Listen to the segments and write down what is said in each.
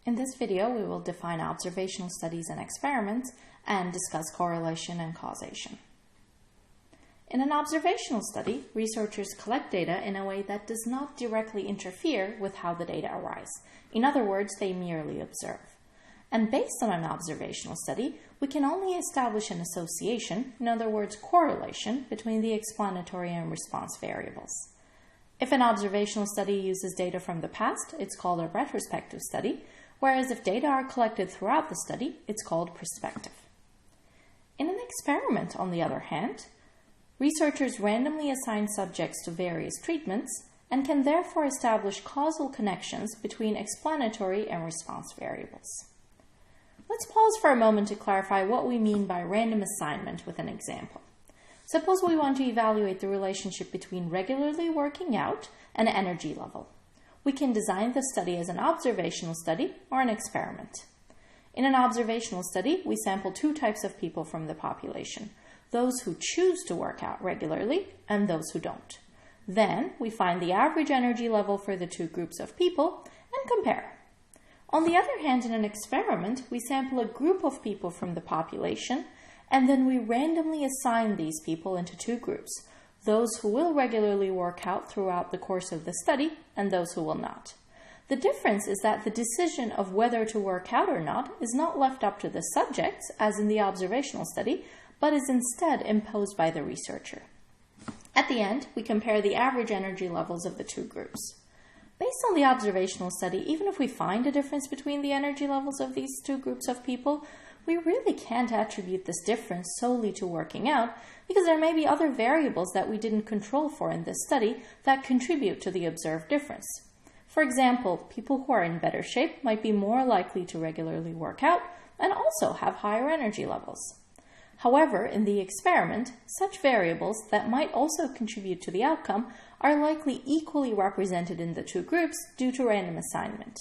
In this video, we will define observational studies and experiments and discuss correlation and causation. In an observational study, researchers collect data in a way that does not directly interfere with how the data arise. In other words, they merely observe. And based on an observational study, we can only establish an association, in other words, correlation, between the explanatory and response variables. If an observational study uses data from the past, it's called a retrospective study, whereas if data are collected throughout the study, it's called prospective. In an experiment, on the other hand, researchers randomly assign subjects to various treatments and can therefore establish causal connections between explanatory and response variables. Let's pause for a moment to clarify what we mean by random assignment with an example. Suppose we want to evaluate the relationship between regularly working out and energy level. We can design the study as an observational study or an experiment. In an observational study, we sample two types of people from the population: those who choose to work out regularly and those who don't. Then we find the average energy level for the two groups of people and compare. On the other hand, in an experiment, we sample a group of people from the population and then we randomly assign these people into two groups: those who will regularly work out throughout the course of the study and those who will not. The difference is that the decision of whether to work out or not is not left up to the subjects, as in the observational study, but is instead imposed by the researcher. At the end, we compare the average energy levels of the two groups. Based on the observational study, even if we find a difference between the energy levels of these two groups of people, we really can't attribute this difference solely to working out, because there may be other variables that we didn't control for in this study that contribute to the observed difference. For example, people who are in better shape might be more likely to regularly work out and also have higher energy levels. However, in the experiment, such variables that might also contribute to the outcome are likely equally represented in the two groups due to random assignment.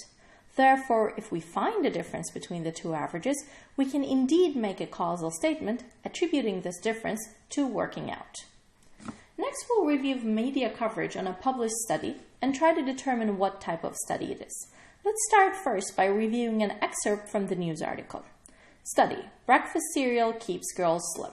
Therefore, if we find a difference between the two averages, we can indeed make a causal statement attributing this difference to working out. Next, we'll review media coverage on a published study and try to determine what type of study it is. Let's start first by reviewing an excerpt from the news article. Study: breakfast cereal keeps girls slim.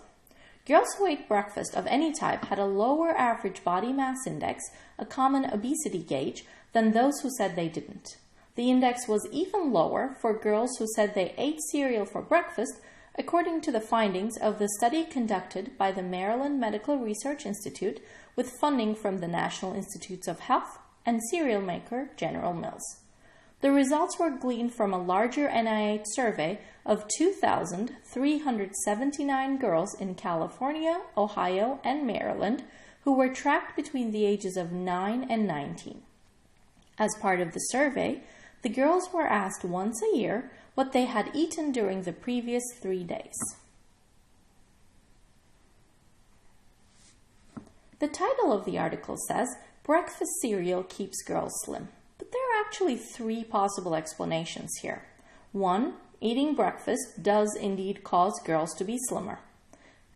Girls who ate breakfast of any type had a lower average body mass index, a common obesity gauge, than those who said they didn't. The index was even lower for girls who said they ate cereal for breakfast, according to the findings of the study conducted by the Maryland Medical Research Institute with funding from the National Institutes of Health and cereal maker General Mills. The results were gleaned from a larger NIH survey of 2,379 girls in California, Ohio, and Maryland who were tracked between the ages of 9 and 19. As part of the survey, the girls were asked once a year what they had eaten during the previous 3 days. The title of the article says, "Breakfast cereal keeps girls slim." But there are actually three possible explanations here. 1. Eating breakfast does indeed cause girls to be slimmer.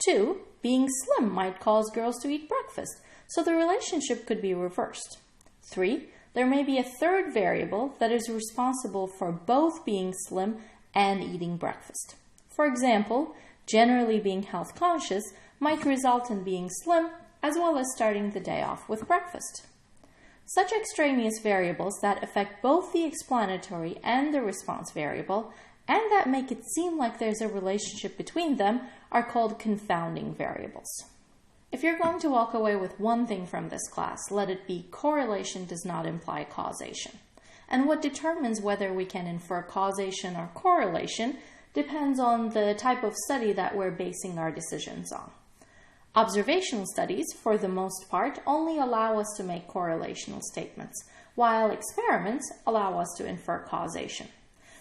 2. Being slim might cause girls to eat breakfast, so the relationship could be reversed. 3. There may be a third variable that is responsible for both being slim and eating breakfast. For example, generally being health conscious might result in being slim as well as starting the day off with breakfast. Such extraneous variables that affect both the explanatory and the response variable, and that make it seem like there's a relationship between them, are called confounding variables. If you're going to walk away with one thing from this class, let it be correlation does not imply causation. And what determines whether we can infer causation or correlation depends on the type of study that we're basing our decisions on. Observational studies, for the most part, only allow us to make correlational statements, while experiments allow us to infer causation.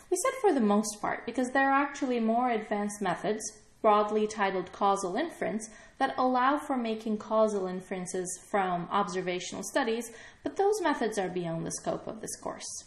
We said for the most part because there are actually more advanced methods, broadly titled causal inference, that allow for making causal inferences from observational studies, but those methods are beyond the scope of this course.